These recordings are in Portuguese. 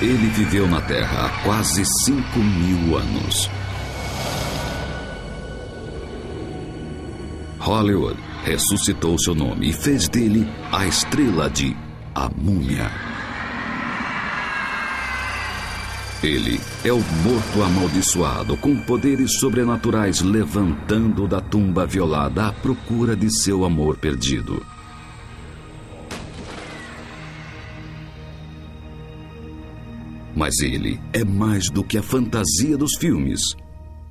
Ele viveu na Terra há quase 5.000 anos. Hollywood ressuscitou seu nome e fez dele a estrela de A Múmia. Ele é o morto amaldiçoado com poderes sobrenaturais, levantando da tumba violada à procura de seu amor perdido. Mas ele é mais do que a fantasia dos filmes.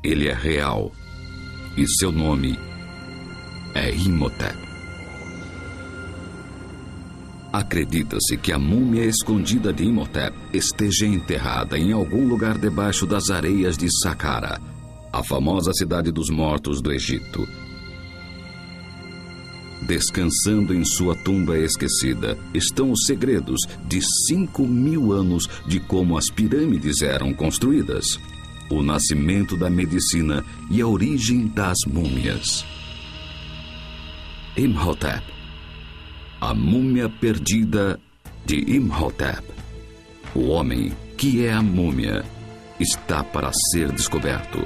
Ele é real. E seu nome é Imhotep. Acredita-se que a múmia escondida de Imhotep esteja enterrada em algum lugar debaixo das areias de Saqqara, a famosa cidade dos mortos do Egito. Descansando em sua tumba esquecida estão os segredos de 5.000 anos de como as pirâmides eram construídas, o nascimento da medicina e a origem das múmias. Imhotep, a múmia perdida de Imhotep. O homem que é a múmia está para ser descoberto.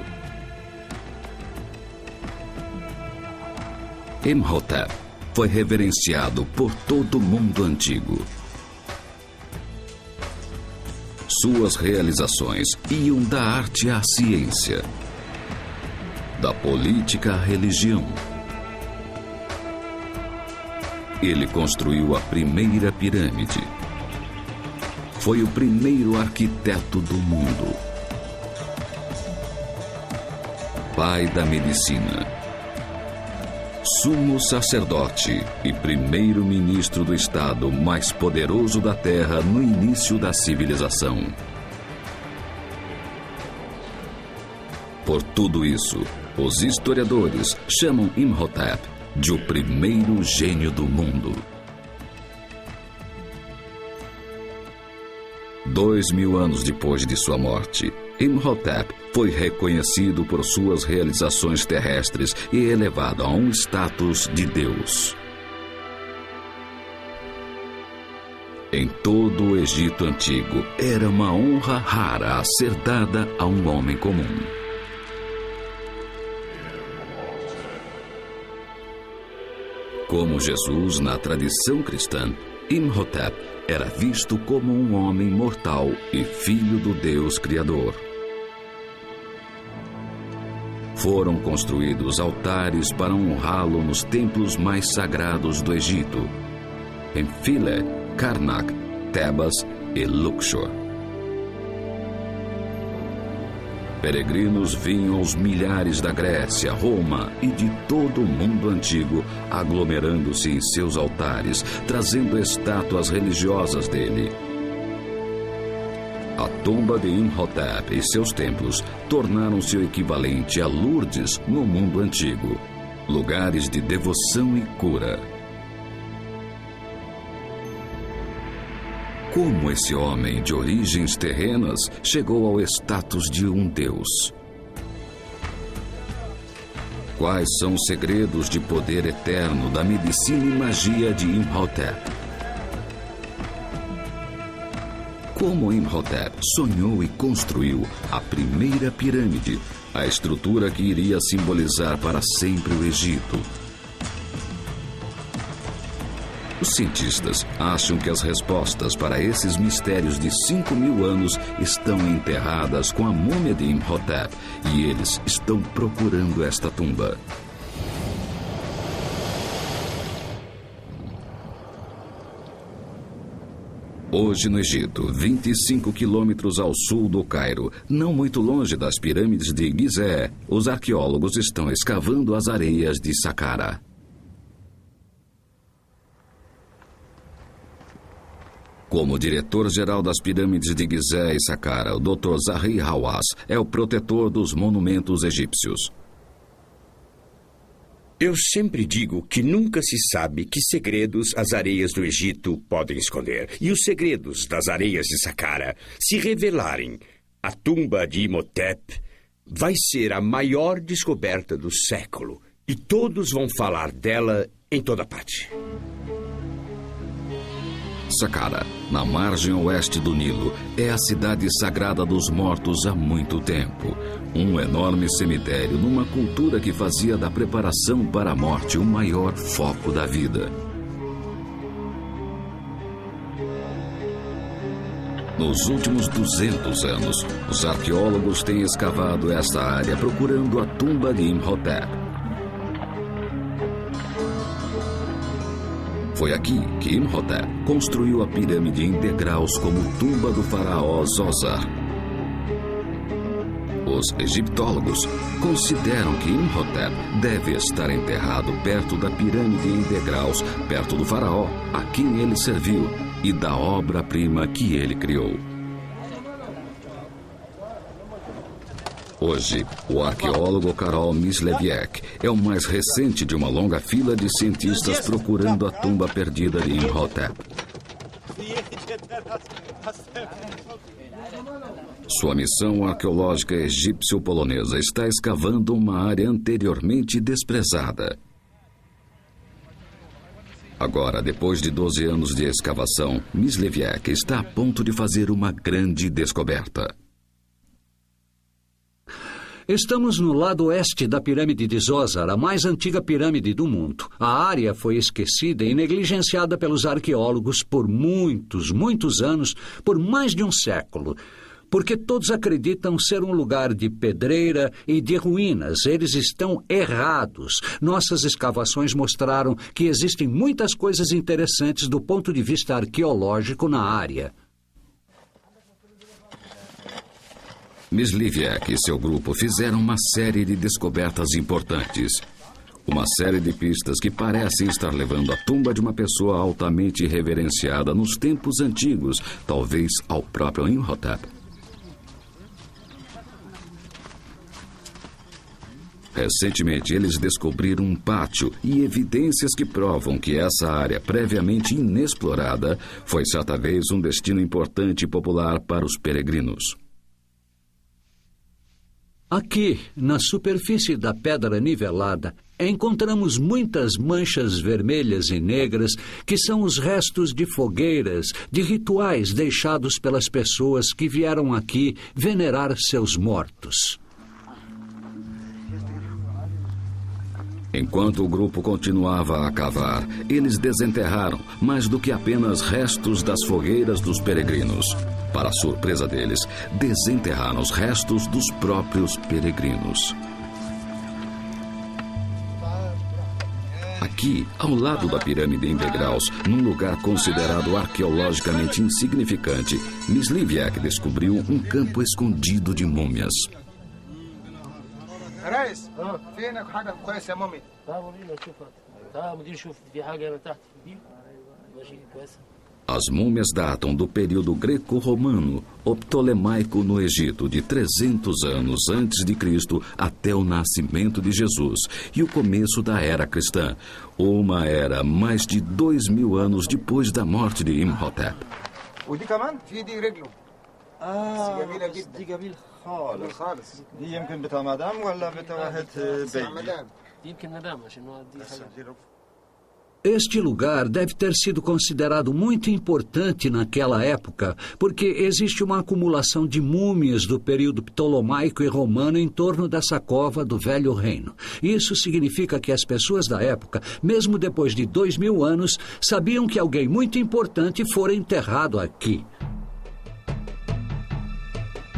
Imhotep foi reverenciado por todo o mundo antigo. Suas realizações iam da arte à ciência, da política à religião. Ele construiu a primeira pirâmide. Foi o primeiro arquiteto do mundo. Pai da medicina. Sumo sacerdote e primeiro-ministro do estado mais poderoso da Terra no início da civilização. Por tudo isso, os historiadores chamam Imhotep de o primeiro gênio do mundo. 2.000 anos depois de sua morte, Imhotep foi reconhecido por suas realizações terrestres e elevado a um status de Deus. Em todo o Egito antigo, era uma honra rara a ser dada a um homem comum. Como Jesus na tradição cristã, Imhotep era visto como um homem mortal e filho do Deus Criador. Foram construídos altares para honrá-lo nos templos mais sagrados do Egito, em Philae, Karnak, Tebas e Luxor. Peregrinos vinham aos milhares da Grécia, Roma e de todo o mundo antigo, aglomerando-se em seus altares, trazendo estátuas religiosas dele. A tumba de Imhotep e seus templos tornaram-se o equivalente a Lourdes no mundo antigo, lugares de devoção e cura. Como esse homem de origens terrenas chegou ao status de um deus? Quais são os segredos de poder eterno da medicina e magia de Imhotep? Como Imhotep sonhou e construiu a primeira pirâmide, a estrutura que iria simbolizar para sempre o Egito? Os cientistas acham que as respostas para esses mistérios de 5.000 anos estão enterradas com a múmia de Imhotep e eles estão procurando esta tumba. Hoje no Egito, 25 quilômetros ao sul do Cairo, não muito longe das pirâmides de Gizé, os arqueólogos estão escavando as areias de Saqqara. Como diretor-geral das pirâmides de Gizé e Saqqara, o Dr. Zahi Hawass é o protetor dos monumentos egípcios. Eu sempre digo que nunca se sabe que segredos as areias do Egito podem esconder. E os segredos das areias de Saqqara se revelarem, a tumba de Imhotep vai ser a maior descoberta do século. E todos vão falar dela em toda parte. Saqqara, na margem oeste do Nilo, é a cidade sagrada dos mortos há muito tempo. Um enorme cemitério numa cultura que fazia da preparação para a morte o maior foco da vida. Nos últimos 200 anos, os arqueólogos têm escavado esta área procurando a tumba de Imhotep. Foi aqui que Imhotep construiu a pirâmide em degraus como tumba do faraó Zoser. Os egiptólogos consideram que Imhotep deve estar enterrado perto da pirâmide em degraus, perto do faraó a quem ele serviu e da obra-prima que ele criou. Hoje, o arqueólogo Karol Myslewiec é o mais recente de uma longa fila de cientistas procurando a tumba perdida de Imhotep. Sua missão arqueológica egípcio-polonesa está escavando uma área anteriormente desprezada. Agora, depois de 12 anos de escavação, Myslewiec está a ponto de fazer uma grande descoberta. Estamos no lado oeste da pirâmide de Zoser, a mais antiga pirâmide do mundo. A área foi esquecida e negligenciada pelos arqueólogos por muitos anos, por mais de um século. Porque todos acreditam ser um lugar de pedreira e de ruínas. Eles estão errados. Nossas escavações mostraram que existem muitas coisas interessantes do ponto de vista arqueológico na área. Myslewiec e seu grupo fizeram uma série de descobertas importantes. Uma série de pistas que parecem estar levando à tumba de uma pessoa altamente reverenciada nos tempos antigos, talvez ao próprio Imhotep. Recentemente, eles descobriram um pátio e evidências que provam que essa área previamente inexplorada foi certa vez um destino importante e popular para os peregrinos. Aqui, na superfície da pedra nivelada, encontramos muitas manchas vermelhas e negras que são os restos de fogueiras, de rituais deixados pelas pessoas que vieram aqui venerar seus mortos. Enquanto o grupo continuava a cavar, eles desenterraram mais do que apenas restos das fogueiras dos peregrinos. Para a surpresa deles, desenterraram os restos dos próprios peregrinos. Aqui, ao lado da pirâmide em degraus, num lugar considerado arqueologicamente insignificante, Myslewiec descobriu um campo escondido de múmias. ريس فينك حاجه كويسه يا مامي تعالوا بينا نشوف تعالوا مدير شوف في حاجه هنا تحت في دي ماشي كويسه. As múmias datam do período greco-romano ou ptolemaico no Egito, de 300 anos antes de Cristo até o nascimento de Jesus e o começo da era cristã, uma era mais de 2000 anos depois da morte de Imhotep. ودي كمان في دي رجله جميله بس جدا دي جميل خالص دي يمكن بتاع مدام ولا بتاع واحد بيبي؟ مدام دي يمكن مدام عشان هو دي حاجه. Este lugar deve ter sido considerado muito importante naquela época, porque existe uma acumulação de múmias do período ptolomaico e romano em torno dessa cova do Velho Reino. Isso significa que as pessoas da época, mesmo depois de 2000 anos, sabiam que alguém muito importante fora enterrado aqui.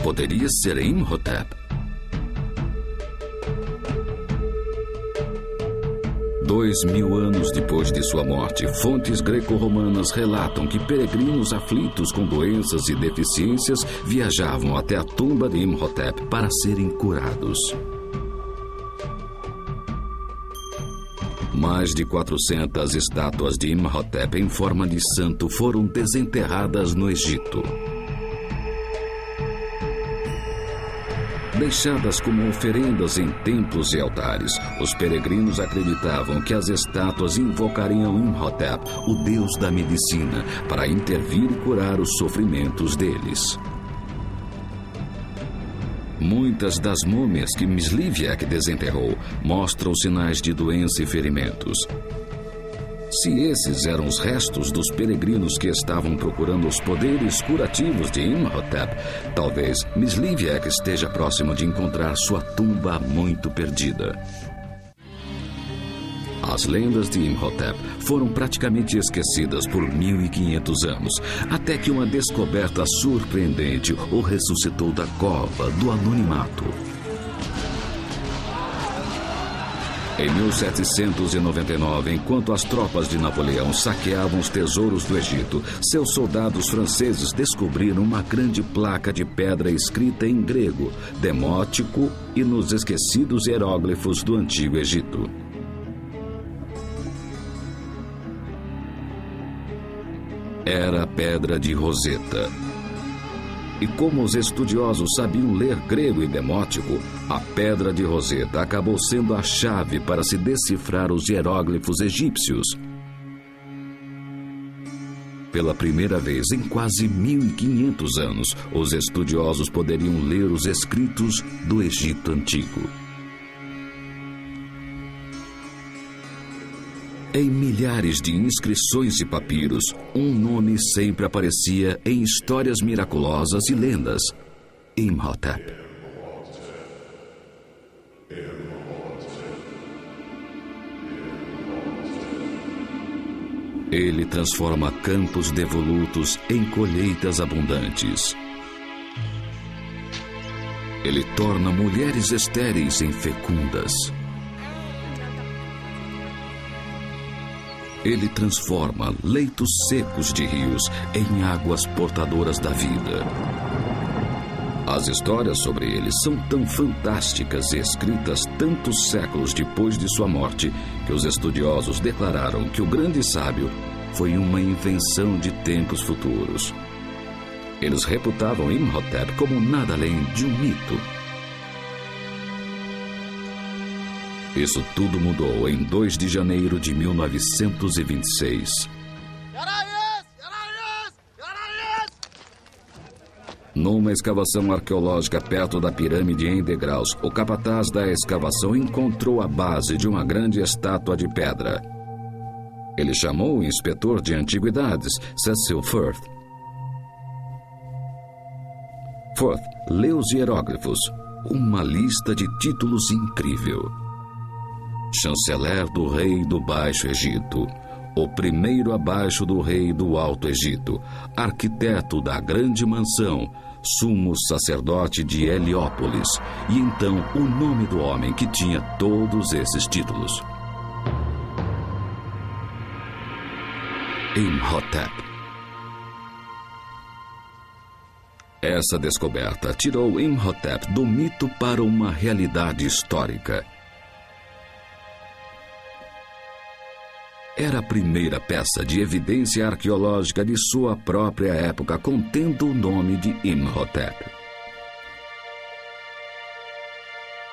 Poderia ser Imhotep. 2000 anos depois de sua morte, fontes greco-romanas relatam que peregrinos aflitos com doenças e deficiências viajavam até a tumba de Imhotep para serem curados. Mais de 400 estátuas de Imhotep em forma de santo foram desenterradas no Egito. Deixadas como oferendas em templos e altares, os peregrinos acreditavam que as estátuas invocariam Imhotep, o deus da medicina, para intervir e curar os sofrimentos deles. Muitas das múmias que Myslewiec desenterrou mostram sinais de doença e ferimentos. Se esses eram os restos dos peregrinos que estavam procurando os poderes curativos de Imhotep, talvez Msliviek esteja próximo de encontrar sua tumba muito perdida. As lendas de Imhotep foram praticamente esquecidas por 1500 anos, até que uma descoberta surpreendente o ressuscitou da cova do anonimato. Em 1799, enquanto as tropas de Napoleão saqueavam os tesouros do Egito, seus soldados franceses descobriram uma grande placa de pedra escrita em grego, demótico e nos esquecidos hieróglifos do Antigo Egito. Era a pedra de Roseta. E como os estudiosos sabiam ler grego e demótico, a pedra de Roseta acabou sendo a chave para se decifrar os hieróglifos egípcios. Pela primeira vez em quase 1500 anos, os estudiosos poderiam ler os escritos do Egito Antigo. Em milhares de inscrições e papiros, um nome sempre aparecia em histórias miraculosas e lendas: Imhotep. Ele transforma campos devolutos em colheitas abundantes. Ele torna mulheres estéreis em fecundas. Ele transforma leitos secos de rios em águas portadoras da vida. As histórias sobre ele são tão fantásticas e escritas tantos séculos depois de sua morte que os estudiosos declararam que o grande sábio foi uma invenção de tempos futuros. Eles reputavam Imhotep como nada além de um mito. Isso tudo mudou em 2 de janeiro de 1926. Numa escavação arqueológica perto da pirâmide em degraus, o capataz da escavação encontrou a base de uma grande estátua de pedra. Ele chamou o inspetor de antiguidades, Cecil Firth. Firth leu os hieróglifos, uma lista de títulos incrível. Chanceler do rei do Baixo Egito, o primeiro abaixo do rei do Alto Egito, arquiteto da grande mansão, sumo sacerdote de Heliópolis, e então o nome do homem que tinha todos esses títulos: Imhotep. Essa descoberta tirou Imhotep do mito para uma realidade histórica. Era a primeira peça de evidência arqueológica de sua própria época contendo o nome de Imhotep.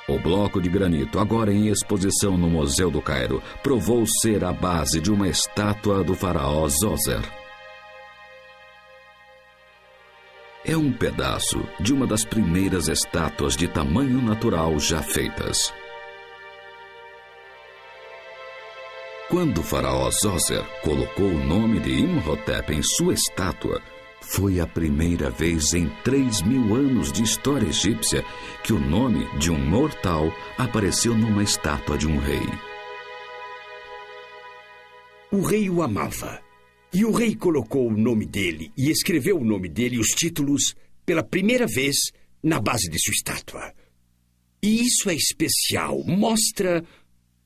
O bloco de granito, agora em exposição no Museu do Cairo, provou ser a base de uma estátua do faraó Zoser. É um pedaço de uma das primeiras estátuas de tamanho natural já feitas. Quando o faraó Zoser colocou o nome de Imhotep em sua estátua, foi a primeira vez em 3.000 anos de história egípcia que o nome de um mortal apareceu numa estátua de um rei. O rei o amava, e o rei colocou o nome dele e escreveu o nome dele e os títulos pela primeira vez na base de sua estátua. E isso é especial, mostra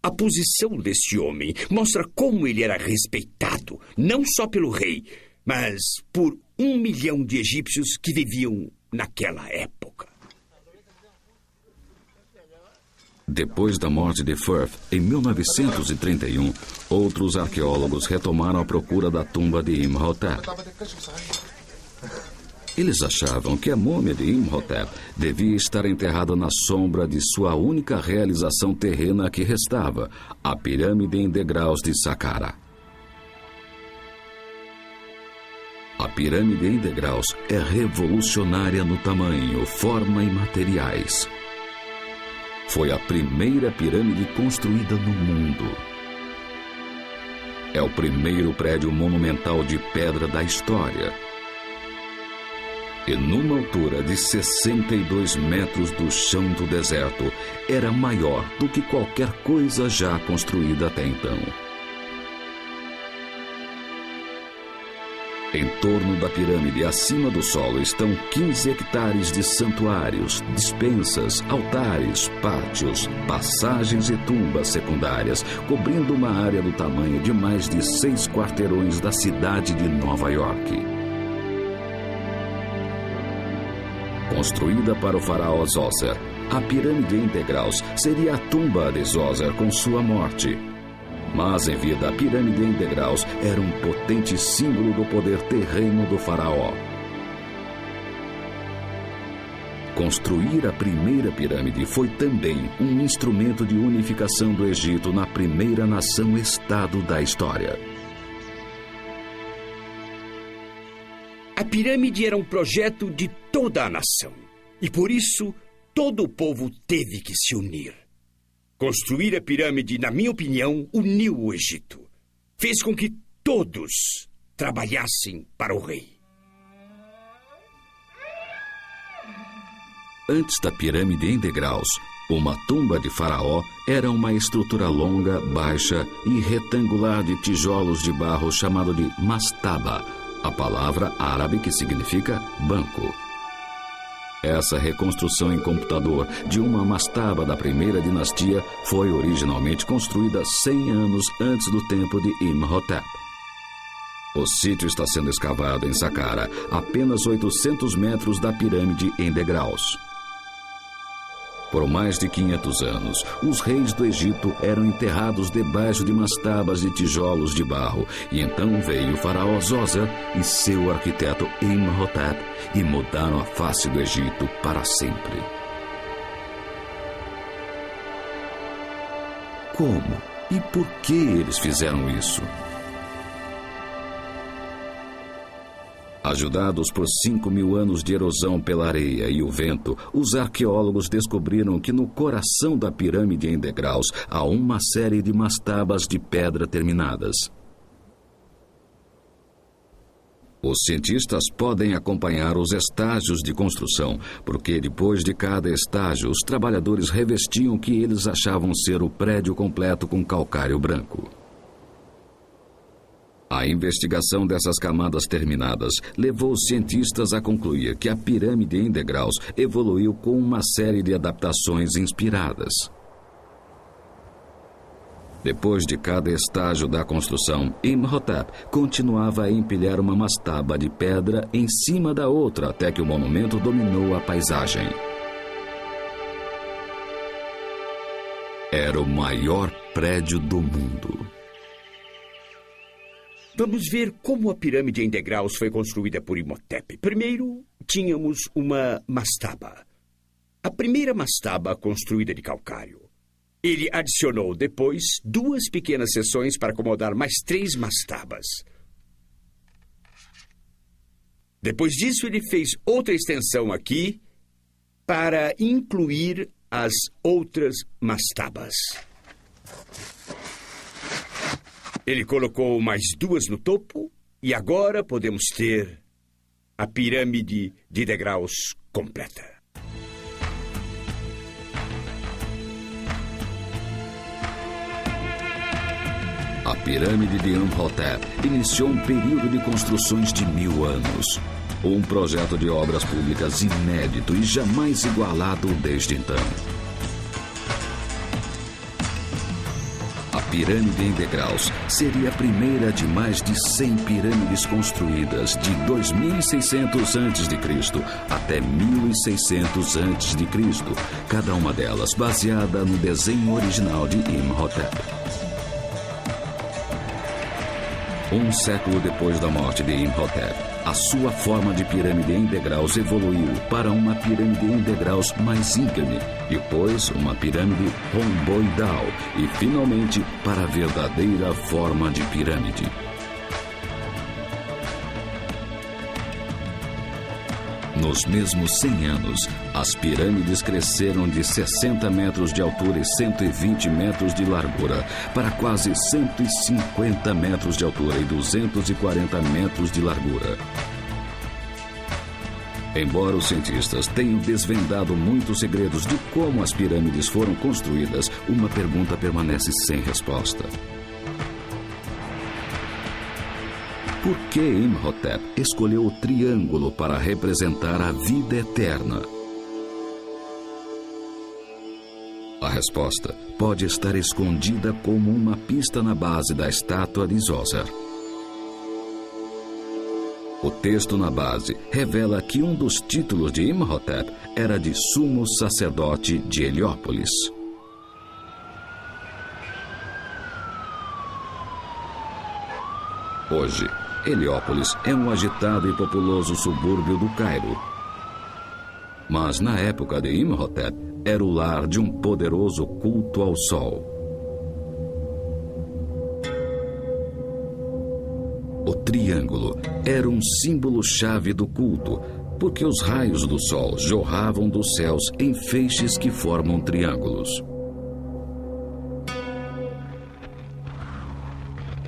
a posição deste homem, mostra como ele era respeitado, não só pelo rei, mas por 1 milhão de egípcios que viviam naquela época. Depois da morte de Firth, em 1931, outros arqueólogos retomaram a procura da tumba de Imhotep. Eles achavam que a múmia de Imhotep devia estar enterrada na sombra de sua única realização terrena que restava, a pirâmide em degraus de Saqqara. A pirâmide em degraus é revolucionária no tamanho, forma e materiais. Foi a primeira pirâmide construída no mundo. É o primeiro prédio monumental de pedra da história. E numa altura de 62 metros do chão do deserto, era maior do que qualquer coisa já construída até então. Em torno da pirâmide, acima do solo, estão 15 hectares de santuários, despensas, altares, pátios, passagens e tumbas secundárias, cobrindo uma área do tamanho de mais de 6 quarteirões da cidade de Nova York. Construída para o faraó Djoser, a pirâmide em degraus seria a tumba de Djoser com sua morte. Mas em vida, a pirâmide em degraus era um potente símbolo do poder terreno do faraó. Construir a primeira pirâmide foi também um instrumento de unificação do Egito na primeira nação-estado da história. A pirâmide era um projeto de toda a nação. E por isso, todo o povo teve que se unir. Construir a pirâmide, na minha opinião, uniu o Egito. Fez com que todos trabalhassem para o rei. Antes da pirâmide em degraus, uma tumba de faraó era uma estrutura longa, baixa e retangular de tijolos de barro chamado de mastaba, a palavra árabe que significa banco. Essa reconstrução em computador de uma mastaba da primeira dinastia foi originalmente construída 100 anos antes do tempo de Imhotep. O sítio está sendo escavado em Saqqara, apenas 800 metros da pirâmide em degraus. Por mais de 500 anos, os reis do Egito eram enterrados debaixo de mastabas de tijolos de barro, e então veio o faraó Djoser e seu arquiteto Imhotep e mudaram a face do Egito para sempre. Como e por que eles fizeram isso? Ajudados por 5.000 anos de erosão pela areia e o vento, os arqueólogos descobriram que no coração da pirâmide em degraus há uma série de mastabas de pedra terminadas. Os cientistas podem acompanhar os estágios de construção, porque depois de cada estágio, os trabalhadores revestiam o que eles achavam ser o prédio completo com calcário branco. A investigação dessas camadas terminadas levou os cientistas a concluir que a pirâmide em degraus evoluiu com uma série de adaptações inspiradas. Depois de cada estágio da construção, Imhotep continuava a empilhar uma mastaba de pedra em cima da outra até que o monumento dominou a paisagem. Era o maior prédio do mundo. Vamos ver como a pirâmide em degraus foi construída por Imhotep. Primeiro, tínhamos uma mastaba. A primeira mastaba construída de calcário. Ele adicionou depois 2 pequenas seções para acomodar mais 3 mastabas. Depois disso, ele fez outra extensão aqui para incluir as outras mastabas. Ele colocou mais 2 no topo e agora podemos ter a pirâmide de degraus completa. A pirâmide de Imhotep iniciou um período de construções de 1000 anos. Um projeto de obras públicas inédito e jamais igualado desde então. A pirâmide em degraus seria a primeira de mais de 100 pirâmides construídas de 2600 a.C. até 1600 a.C., cada uma delas baseada no desenho original de Imhotep. Um século depois da morte de Imhotep, a sua forma de pirâmide em degraus evoluiu para uma pirâmide em degraus mais íngreme, depois uma pirâmide romboidal e, finalmente, para a verdadeira forma de pirâmide. Nos mesmos 100 anos, as pirâmides cresceram de 60 metros de altura e 120 metros de largura para quase 150 metros de altura e 240 metros de largura. Embora os cientistas tenham desvendado muitos segredos de como as pirâmides foram construídas, uma pergunta permanece sem resposta. Por que Imhotep escolheu o triângulo para representar a vida eterna? A resposta pode estar escondida como uma pista na base da estátua de Djoser. O texto na base revela que um dos títulos de Imhotep era de sumo sacerdote de Heliópolis. Hoje, Heliópolis é um agitado e populoso subúrbio do Cairo. Mas na época de Imhotep, era o lar de um poderoso culto ao sol. O triângulo era um símbolo-chave do culto, porque os raios do sol jorravam dos céus em feixes que formam triângulos.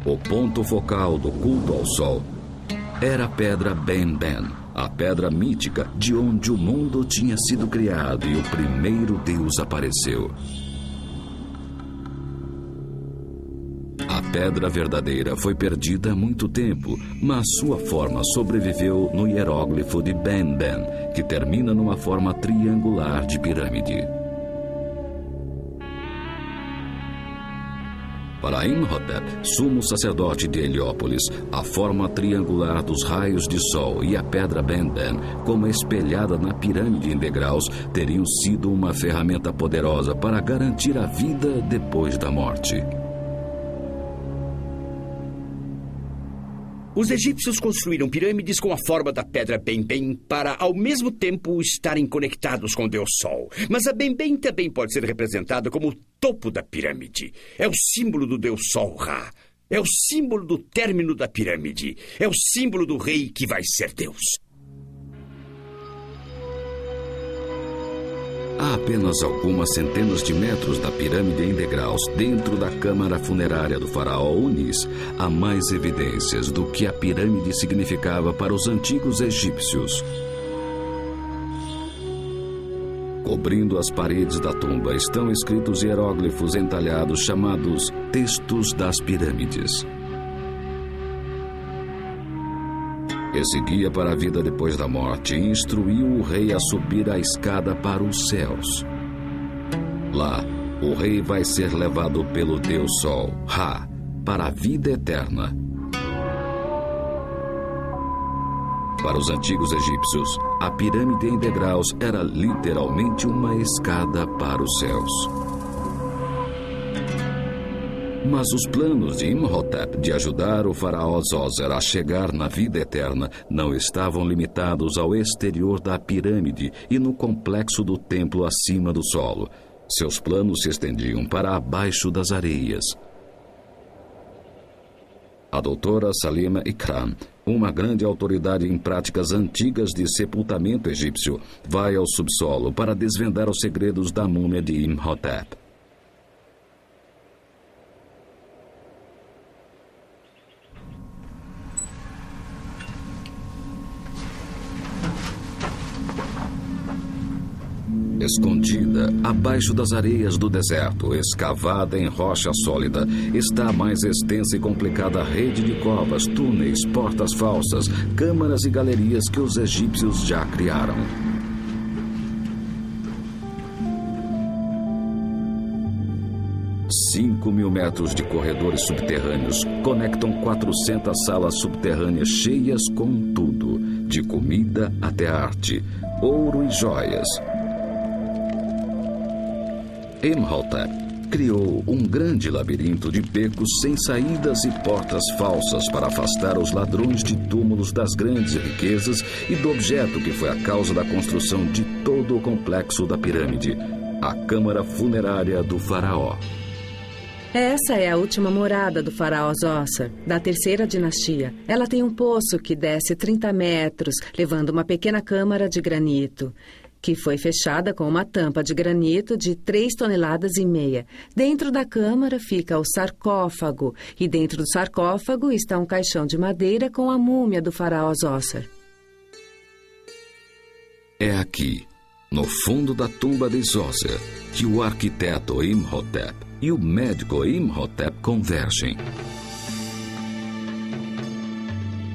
O ponto focal do culto ao sol era a pedra Ben-Ben, a pedra mítica de onde o mundo tinha sido criado e o primeiro Deus apareceu. A pedra verdadeira foi perdida há muito tempo, mas sua forma sobreviveu no hieróglifo de Ben-Ben, que termina numa forma triangular de pirâmide. Para Imhotep, sumo sacerdote de Heliópolis, a forma triangular dos raios de sol e a pedra Ben-Ben, como espelhada na pirâmide em degraus, teriam sido uma ferramenta poderosa para garantir a vida depois da morte. Os egípcios construíram pirâmides com a forma da pedra Ben-Ben para, ao mesmo tempo, estarem conectados com o Deus Sol. Mas a Ben-Ben também pode ser representada como o topo da pirâmide. É o símbolo do Deus Sol Ra. É o símbolo do término da pirâmide. É o símbolo do rei que vai ser Deus. A apenas algumas centenas de metros da pirâmide em degraus, dentro da câmara funerária do faraó Unis, há mais evidências do que a pirâmide significava para os antigos egípcios. Cobrindo as paredes da tumba estão escritos hieróglifos entalhados chamados Textos das Pirâmides. Esse guia para a vida depois da morte instruiu o rei a subir a escada para os céus. Lá, o rei vai ser levado pelo Deus Sol, Ra, para a vida eterna. Para os antigos egípcios, a pirâmide em degraus era literalmente uma escada para os céus. Mas os planos de Imhotep de ajudar o faraó Djoser a chegar na vida eterna não estavam limitados ao exterior da pirâmide e no complexo do templo acima do solo. Seus planos se estendiam para abaixo das areias. A doutora Salima Ikram, uma grande autoridade em práticas antigas de sepultamento egípcio, vai ao subsolo para desvendar os segredos da múmia de Imhotep. Escondida abaixo das areias do deserto, escavada em rocha sólida, está a mais extensa e complicada rede de covas, túneis, portas falsas, câmaras e galerias que os egípcios já criaram. $5.000 metros de corredores subterrâneos conectam 400 salas subterrâneas cheias com tudo, de comida até arte, ouro e joias. Imhotep criou um grande labirinto de becos sem saídas e portas falsas para afastar os ladrões de túmulos das grandes riquezas e do objeto que foi a causa da construção de todo o complexo da pirâmide, a câmara funerária do faraó. Essa é a última morada do faraó Djoser, da terceira dinastia. Ela tem um poço que desce 30 metros, levando uma pequena câmara de granito, que foi fechada com uma tampa de granito de 3,5 toneladas. Dentro da câmara fica o sarcófago, e dentro do sarcófago está um caixão de madeira com a múmia do faraó Djoser. É aqui, no fundo da tumba de Djoser, que o arquiteto Imhotep e o médico Imhotep convergem.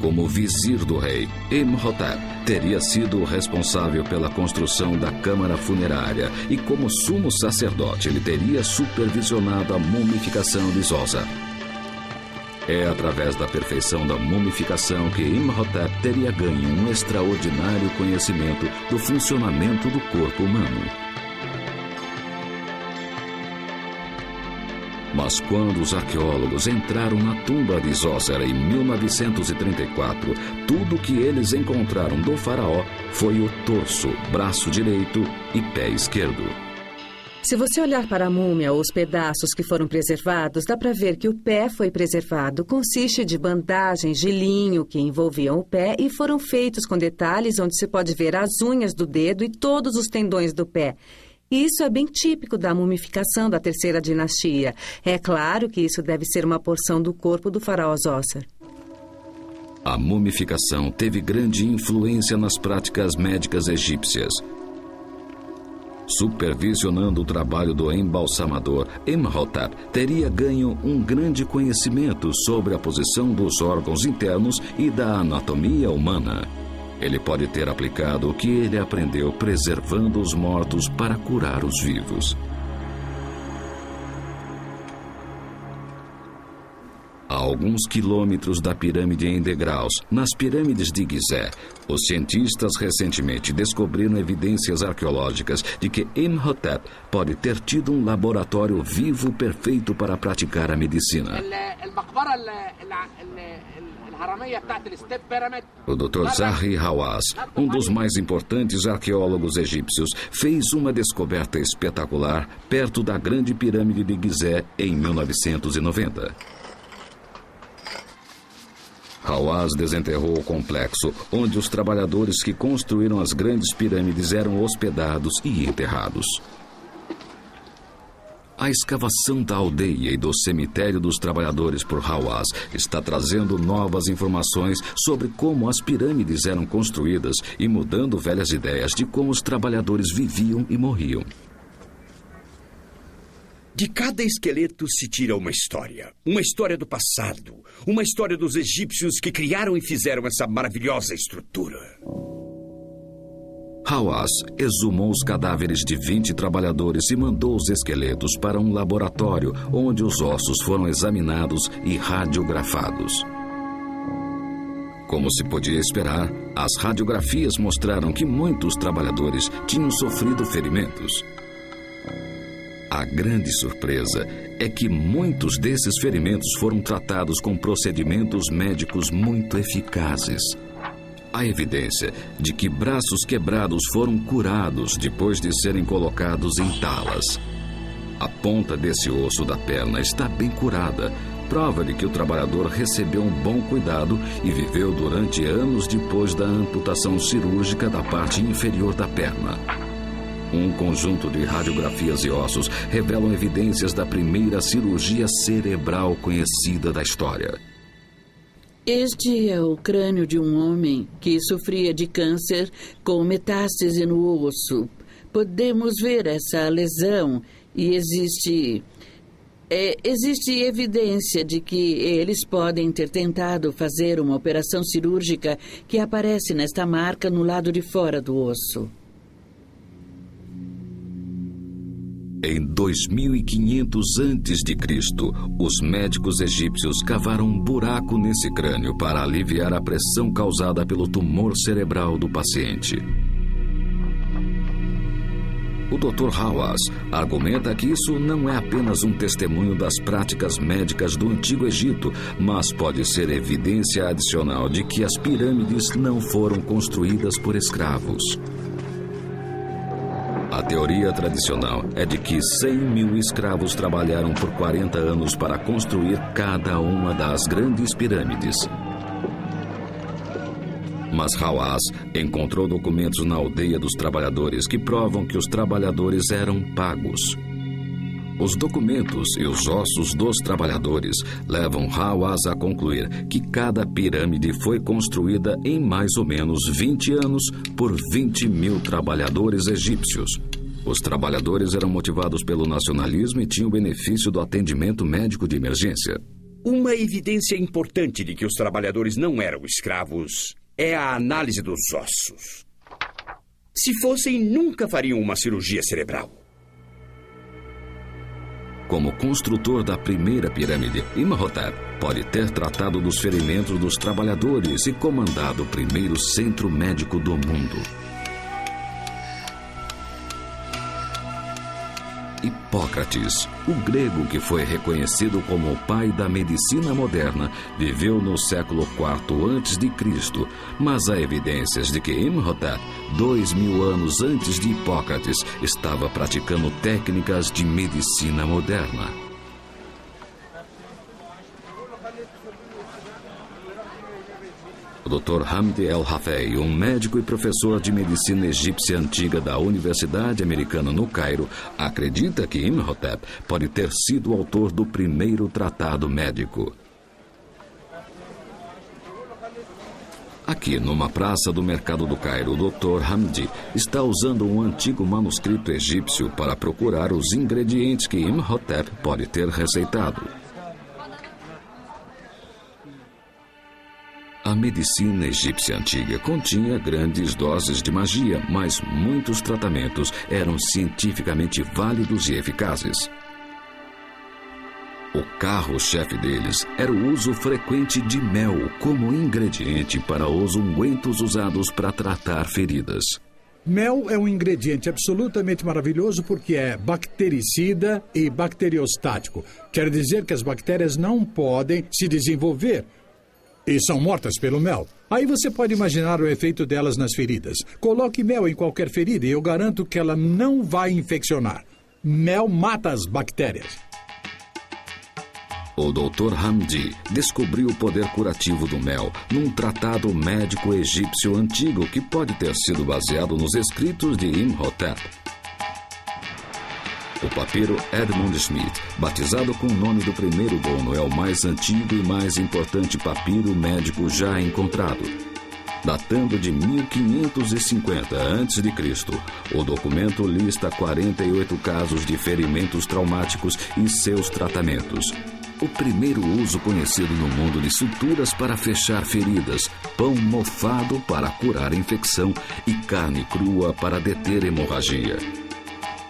Como vizir do rei, Imhotep teria sido o responsável pela construção da câmara funerária e, como sumo sacerdote, ele teria supervisionado a mumificação de Djoser. É através da perfeição da mumificação que Imhotep teria ganho um extraordinário conhecimento do funcionamento do corpo humano. Mas quando os arqueólogos entraram na tumba de Djoser em 1934, tudo que eles encontraram do faraó foi o torso, braço direito e pé esquerdo. Se você olhar para a múmia ou os pedaços que foram preservados, dá para ver que o pé foi preservado. Consiste de bandagens de linho que envolviam o pé e foram feitos com detalhes onde se pode ver as unhas do dedo e todos os tendões do pé. Isso é bem típico da mumificação da terceira dinastia. É claro que isso deve ser uma porção do corpo do faraó Djoser. A mumificação teve grande influência nas práticas médicas egípcias. Supervisionando o trabalho do embalsamador, Imhotep teria ganho um grande conhecimento sobre a posição dos órgãos internos e da anatomia humana. Ele pode ter aplicado o que ele aprendeu preservando os mortos para curar os vivos. A alguns quilômetros da pirâmide em degraus, nas pirâmides de Gizé, os cientistas recentemente descobriram evidências arqueológicas de que Imhotep pode ter tido um laboratório vivo perfeito para praticar a medicina. O Dr. Zahi Hawass, um dos mais importantes arqueólogos egípcios, fez uma descoberta espetacular perto da Grande Pirâmide de Gizé em 1990. Hawass desenterrou o complexo onde os trabalhadores que construíram as grandes pirâmides eram hospedados e enterrados. A escavação da aldeia e do cemitério dos trabalhadores por Hawass está trazendo novas informações sobre como as pirâmides eram construídas e mudando velhas ideias de como os trabalhadores viviam e morriam. De cada esqueleto se tira uma história do passado, uma história dos egípcios que criaram e fizeram essa maravilhosa estrutura. Hawass exumou os cadáveres de 20 trabalhadores e mandou os esqueletos para um laboratório onde os ossos foram examinados e radiografados. Como se podia esperar, as radiografias mostraram que muitos trabalhadores tinham sofrido ferimentos. A grande surpresa é que muitos desses ferimentos foram tratados com procedimentos médicos muito eficazes. Há evidência de que braços quebrados foram curados depois de serem colocados em talas. A ponta desse osso da perna está bem curada, prova de que o trabalhador recebeu um bom cuidado e viveu durante anos depois da amputação cirúrgica da parte inferior da perna. Um conjunto de radiografias e ossos revelam evidências da primeira cirurgia cerebral conhecida da história. Este é o crânio de um homem que sofria de câncer com metástase no osso. Podemos ver essa lesão e existe evidência de que eles podem ter tentado fazer uma operação cirúrgica que aparece nesta marca no lado de fora do osso. Em 2500 a.C., os médicos egípcios cavaram um buraco nesse crânio para aliviar a pressão causada pelo tumor cerebral do paciente. O Dr. Hawass argumenta que isso não é apenas um testemunho das práticas médicas do Antigo Egito, mas pode ser evidência adicional de que as pirâmides não foram construídas por escravos. A teoria tradicional é de que 100 mil escravos trabalharam por 40 anos para construir cada uma das grandes pirâmides. Mas Hawass encontrou documentos na aldeia dos trabalhadores que provam que os trabalhadores eram pagos. Os documentos e os ossos dos trabalhadores levam Hawass a concluir que cada pirâmide foi construída em mais ou menos 20 anos por 20 mil trabalhadores egípcios. Os trabalhadores eram motivados pelo nacionalismo e tinham o benefício do atendimento médico de emergência. Uma evidência importante de que os trabalhadores não eram escravos é a análise dos ossos. Se fossem, nunca fariam uma cirurgia cerebral. Como construtor da primeira pirâmide, Imhotep pode ter tratado dos ferimentos dos trabalhadores e comandado o primeiro centro médico do mundo. Hipócrates, o grego que foi reconhecido como o pai da medicina moderna, viveu no século IV a.C., mas há evidências de que Imhotep, 2000 anos antes de Hipócrates, estava praticando técnicas de medicina moderna. O Dr. Hamdi El-Hafey, um médico e professor de medicina egípcia antiga da Universidade Americana no Cairo, acredita que Imhotep pode ter sido o autor do primeiro tratado médico. Aqui, numa praça do mercado do Cairo, o Dr. Hamdi está usando um antigo manuscrito egípcio para procurar os ingredientes que Imhotep pode ter receitado. A medicina egípcia antiga continha grandes doses de magia, mas muitos tratamentos eram cientificamente válidos e eficazes. O carro-chefe deles era o uso frequente de mel como ingrediente para os ungüentos usados para tratar feridas. Mel é um ingrediente absolutamente maravilhoso porque é bactericida e bacteriostático. Quer dizer que as bactérias não podem se desenvolver e são mortas pelo mel. Aí você pode imaginar o efeito delas nas feridas. Coloque mel em qualquer ferida e eu garanto que ela não vai infeccionar. Mel mata as bactérias. O Dr. Hamdi descobriu o poder curativo do mel num tratado médico egípcio antigo que pode ter sido baseado nos escritos de Imhotep. O papiro Edmund Smith, batizado com o nome do primeiro dono, é o mais antigo e mais importante papiro médico já encontrado. Datando de 1550 a.C., o documento lista 48 casos de ferimentos traumáticos e seus tratamentos. O primeiro uso conhecido no mundo de suturas para fechar feridas, pão mofado para curar infecção e carne crua para deter hemorragia.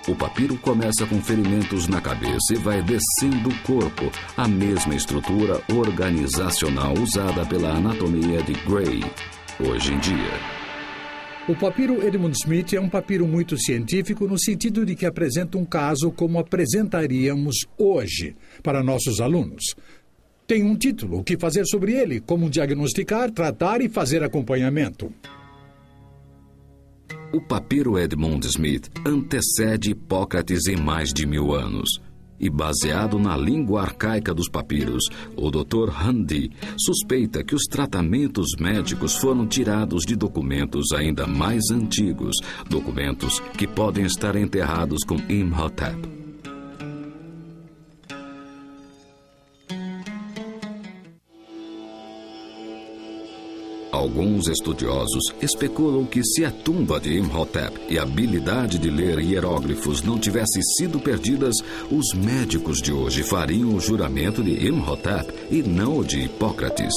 O papiro começa com ferimentos na cabeça e vai descendo o corpo, a mesma estrutura organizacional usada pela anatomia de Gray, hoje em dia. O papiro Edmund Smith é um papiro muito científico no sentido de que apresenta um caso como apresentaríamos hoje para nossos alunos. Tem um título, o que fazer sobre ele, como diagnosticar, tratar e fazer acompanhamento. O papiro Edmund Smith antecede Hipócrates em mais de 1000 anos. E baseado na língua arcaica dos papiros, o Dr. Hamdi suspeita que os tratamentos médicos foram tirados de documentos ainda mais antigos, documentos que podem estar enterrados com Imhotep. Alguns estudiosos especulam que se a tumba de Imhotep e a habilidade de ler hieróglifos não tivessem sido perdidas, os médicos de hoje fariam o juramento de Imhotep e não o de Hipócrates.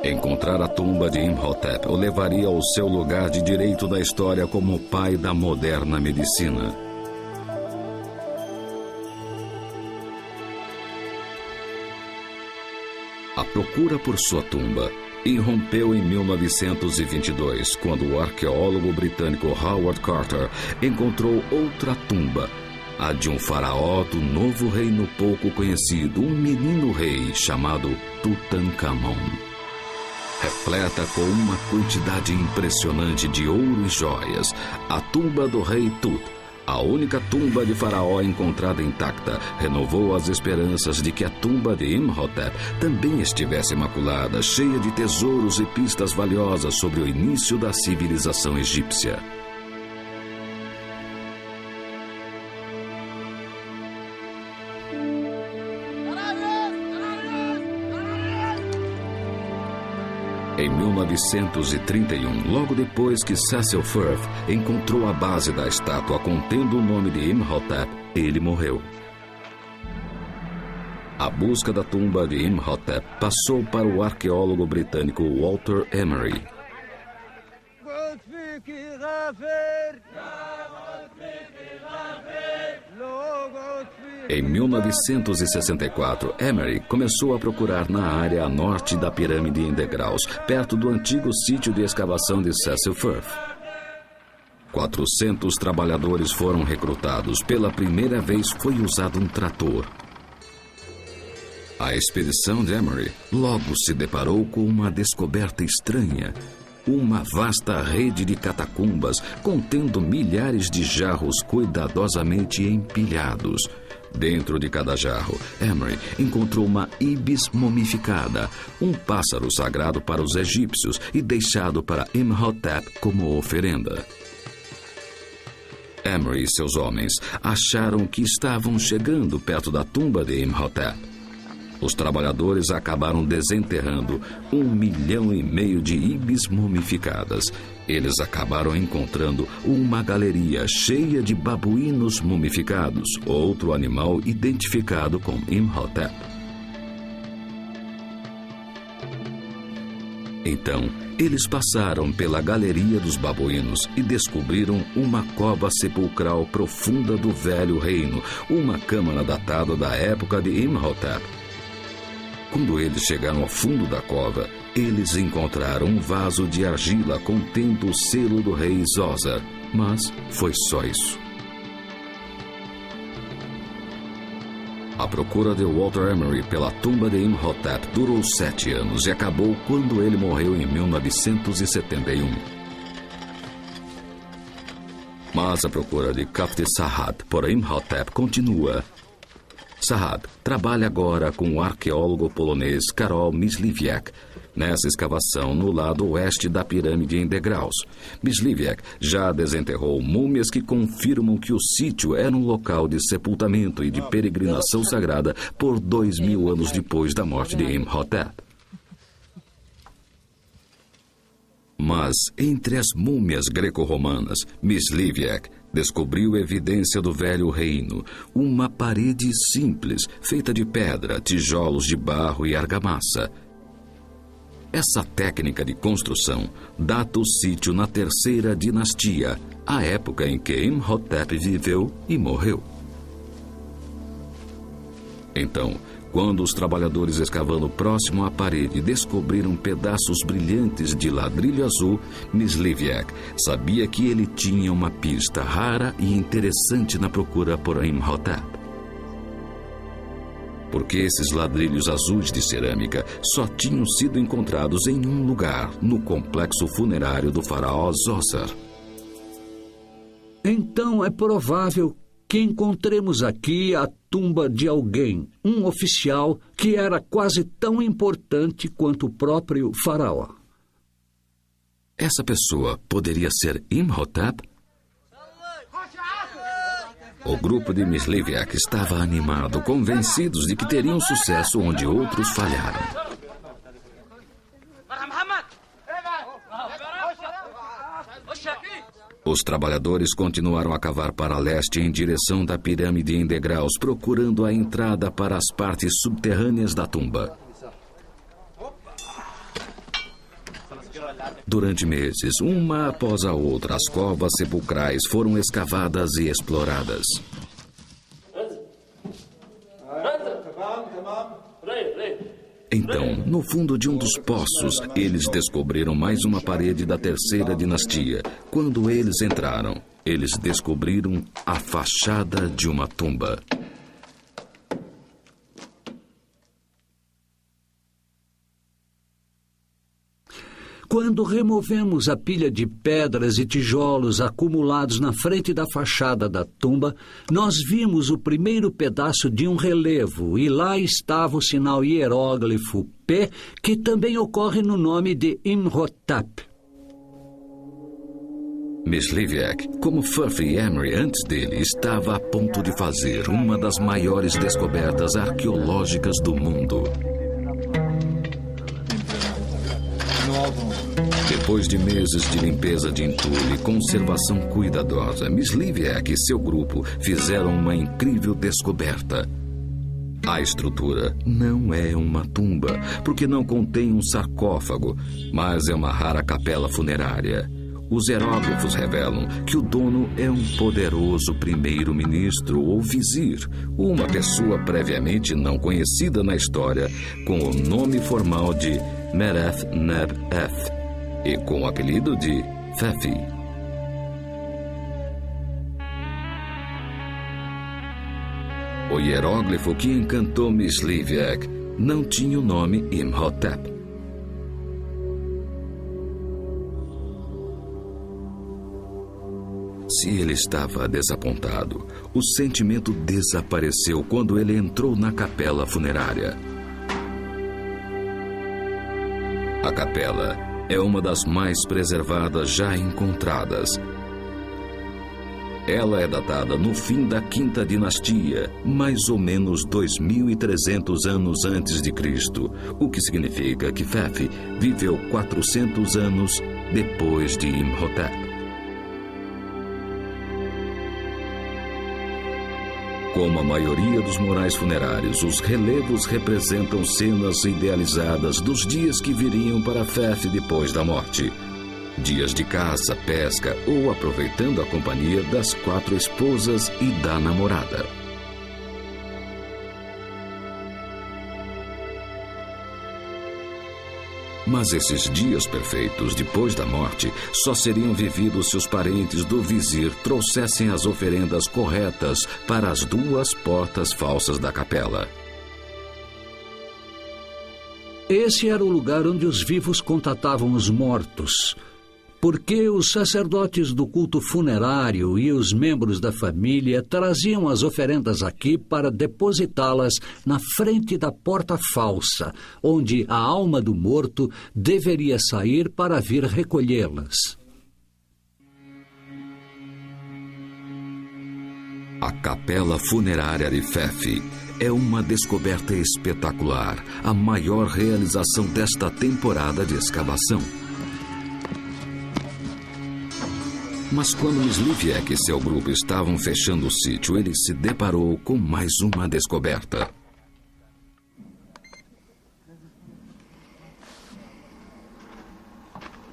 Encontrar a tumba de Imhotep o levaria ao seu lugar de direito da história como o pai da moderna medicina. A procura por sua tumba irrompeu em 1922, quando o arqueólogo britânico Howard Carter encontrou outra tumba, a de um faraó do novo reino pouco conhecido, um menino rei chamado Tutankhamon. repleta com uma quantidade impressionante de ouro e joias, a tumba do rei Tut, a única tumba de Faraó encontrada intacta, renovou as esperanças de que a tumba de Imhotep também estivesse imaculada, cheia de tesouros e pistas valiosas sobre o início da civilização egípcia. Em 1931, logo depois que Cecil Firth encontrou a base da estátua contendo o nome de Imhotep, ele morreu. A busca da tumba de Imhotep passou para o arqueólogo britânico Walter Emery. Em 1964, Emery começou a procurar na área a norte da pirâmide em degraus, perto do antigo sítio de escavação de Cecil Firth. 400 trabalhadores foram recrutados. Pela primeira vez foi usado um trator. A expedição de Emery logo se deparou com uma descoberta estranha. Uma vasta rede de catacumbas contendo milhares de jarros cuidadosamente empilhados. Dentro de cada jarro, Emery encontrou uma ibis mumificada, um pássaro sagrado para os egípcios e deixado para Imhotep como oferenda. Emery e seus homens acharam que estavam chegando perto da tumba de Imhotep. Os trabalhadores acabaram desenterrando 1,5 milhão de ibis mumificadas. Eles acabaram encontrando uma galeria cheia de babuínos mumificados, outro animal identificado com Imhotep. Então, eles passaram pela galeria dos babuínos e descobriram uma cova sepulcral profunda do Velho Reino, uma câmara datada da época de Imhotep. Quando eles chegaram ao fundo da cova, eles encontraram um vaso de argila contendo o selo do rei Zoser, mas foi só isso. A procura de Walter Emery pela tumba de Imhotep durou 7 anos e acabou quando ele morreu em 1971. Mas a procura de Kafti Sahad por Imhotep continua. Sahad trabalha agora com o arqueólogo polonês Karol Myśliwiak nessa escavação no lado oeste da pirâmide em degraus. Myśliwiak já desenterrou múmias que confirmam que o sítio era um local de sepultamento e de peregrinação sagrada por 2000 anos depois da morte de Imhotep. Mas, entre as múmias greco-romanas, Myśliwiak descobriu evidência do Velho Reino, uma parede simples, feita de pedra, tijolos de barro e argamassa. Essa técnica de construção data o sítio na 3ª dinastia, a época em que Imhotep viveu e morreu. Então, quando os trabalhadores escavando próximo à parede descobriram pedaços brilhantes de ladrilho azul, Myśliwiak sabia que ele tinha uma pista rara e interessante na procura por Imhotep. Porque esses ladrilhos azuis de cerâmica só tinham sido encontrados em um lugar, no complexo funerário do faraó Zoser. Então é provável que encontremos aqui a tumba de alguém, um oficial que era quase tão importante quanto o próprio faraó. Essa pessoa poderia ser Imhotep? O grupo de Myśliwiak estava animado, convencidos de que teriam sucesso onde outros falharam. Os trabalhadores continuaram a cavar para leste em direção da pirâmide em degraus, procurando a entrada para as partes subterrâneas da tumba. Durante meses, uma após a outra, as covas sepulcrais foram escavadas e exploradas. Então, no fundo de um dos poços, eles descobriram mais uma parede da 3ª dinastia. Quando eles entraram, eles descobriram a fachada de uma tumba. Quando removemos a pilha de pedras e tijolos acumulados na frente da fachada da tumba, nós vimos o primeiro pedaço de um relevo e lá estava o sinal hieróglifo P, que também ocorre no nome de Imhotep. Michlivjek, como Pfaff e Emery antes dele, estava a ponto de fazer uma das maiores descobertas arqueológicas do mundo. Depois de meses de limpeza de entulho e conservação cuidadosa, Michlivjek e seu grupo fizeram uma incrível descoberta. A estrutura não é uma tumba, porque não contém um sarcófago, mas é uma rara capela funerária. Os hieróglifos revelam que o dono é um poderoso primeiro-ministro ou vizir, uma pessoa previamente não conhecida na história, com o nome formal de Mereth-neb-eth e com o apelido de Pfaff. O hieróglifo que encantou Michlivjek não tinha o nome Imhotep. Se ele estava desapontado, o sentimento desapareceu quando ele entrou na capela funerária. A capela é uma das mais preservadas já encontradas. Ela é datada no fim da Quinta Dinastia, mais ou menos 2.300 anos antes de Cristo, o que significa que Pfaff viveu 400 anos depois de Imhotep. Como a maioria dos murais funerários, os relevos representam cenas idealizadas dos dias que viriam para Pfaff depois da morte. Dias de caça, pesca ou aproveitando a companhia das 4 esposas e da namorada. Mas esses dias perfeitos depois da morte só seriam vividos se os parentes do vizir trouxessem as oferendas corretas para as 2 portas falsas da capela. Esse era o lugar onde os vivos contatavam os mortos, porque os sacerdotes do culto funerário e os membros da família traziam as oferendas aqui para depositá-las na frente da porta falsa, onde a alma do morto deveria sair para vir recolhê-las. A capela funerária de Pfaff é uma descoberta espetacular, a maior realização desta temporada de escavação. Mas quando Michlivjek e seu grupo estavam fechando o sítio, ele se deparou com mais uma descoberta.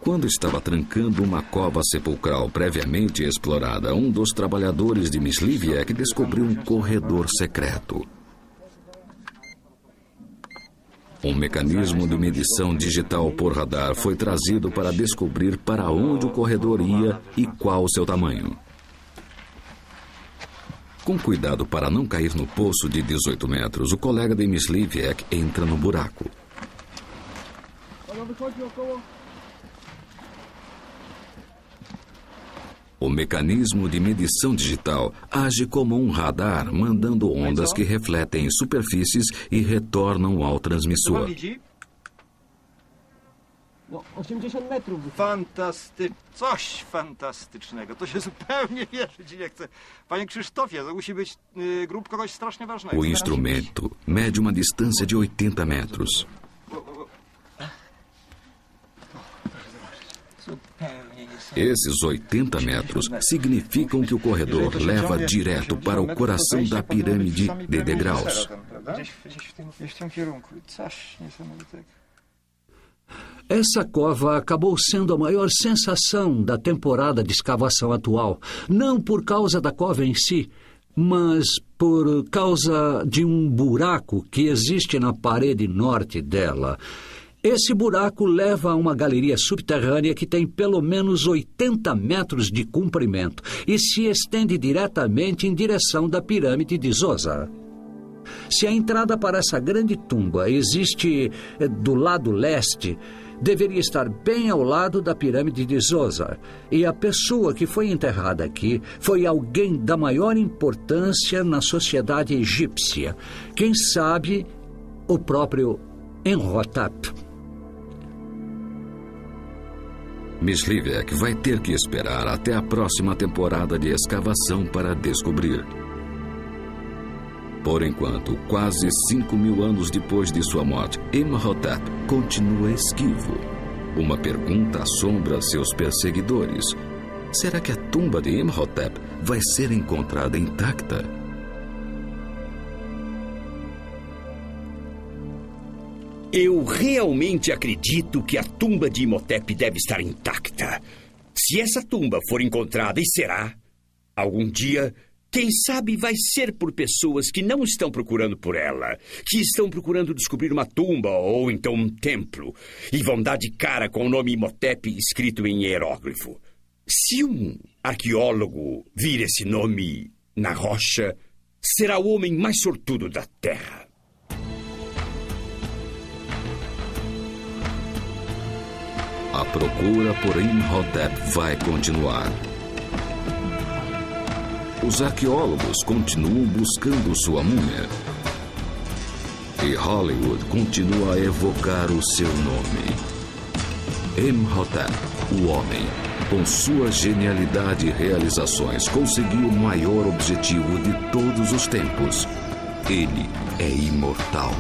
Quando estava trancando uma cova sepulcral previamente explorada, um dos trabalhadores de Michlivjek descobriu um corredor secreto. Um mecanismo de medição digital por radar foi trazido para descobrir para onde o corredor ia e qual o seu tamanho. Com cuidado para não cair no poço de 18 metros, o colega de Michlivjek entra no buraco. O mecanismo de medição digital age como um radar, mandando ondas que refletem superfícies e retornam ao transmissor. Coś fantastycznego. To się zupełnie wierzyć nie chce. Panie Krzysztofie, to musi być grób kogoś strasznie ważnego. O instrumento mede uma distância de 80 metros. Esses 80 metros significam que o corredor leva direto para o coração da pirâmide de degraus. Essa cova acabou sendo a maior sensação da temporada de escavação atual, não por causa da cova em si, mas por causa de um buraco que existe na parede norte dela. Esse buraco leva a uma galeria subterrânea que tem pelo menos 80 metros de comprimento e se estende diretamente em direção da pirâmide de Zoser. Se a entrada para essa grande tumba existe do lado leste, deveria estar bem ao lado da pirâmide de Zoser. E a pessoa que foi enterrada aqui foi alguém da maior importância na sociedade egípcia. Quem sabe, o próprio Imhotep. Miss Livek vai ter que esperar até a próxima temporada de escavação para descobrir. Por enquanto, quase 5.000 anos depois de sua morte, Imhotep continua esquivo. Uma pergunta assombra seus perseguidores. Será que a tumba de Imhotep vai ser encontrada intacta? Eu realmente acredito que a tumba de Imhotep deve estar intacta. Se essa tumba for encontrada, e será, algum dia, quem sabe vai ser por pessoas que não estão procurando por ela, que estão procurando descobrir uma tumba ou então um templo, e vão dar de cara com o nome Imhotep escrito em hieróglifo. Se um arqueólogo vir esse nome na rocha, será o homem mais sortudo da Terra. A procura por Imhotep vai continuar. Os arqueólogos continuam buscando sua múmia. E Hollywood continua a evocar o seu nome. Imhotep, o homem, com sua genialidade e realizações, conseguiu o maior objetivo de todos os tempos. Ele é imortal.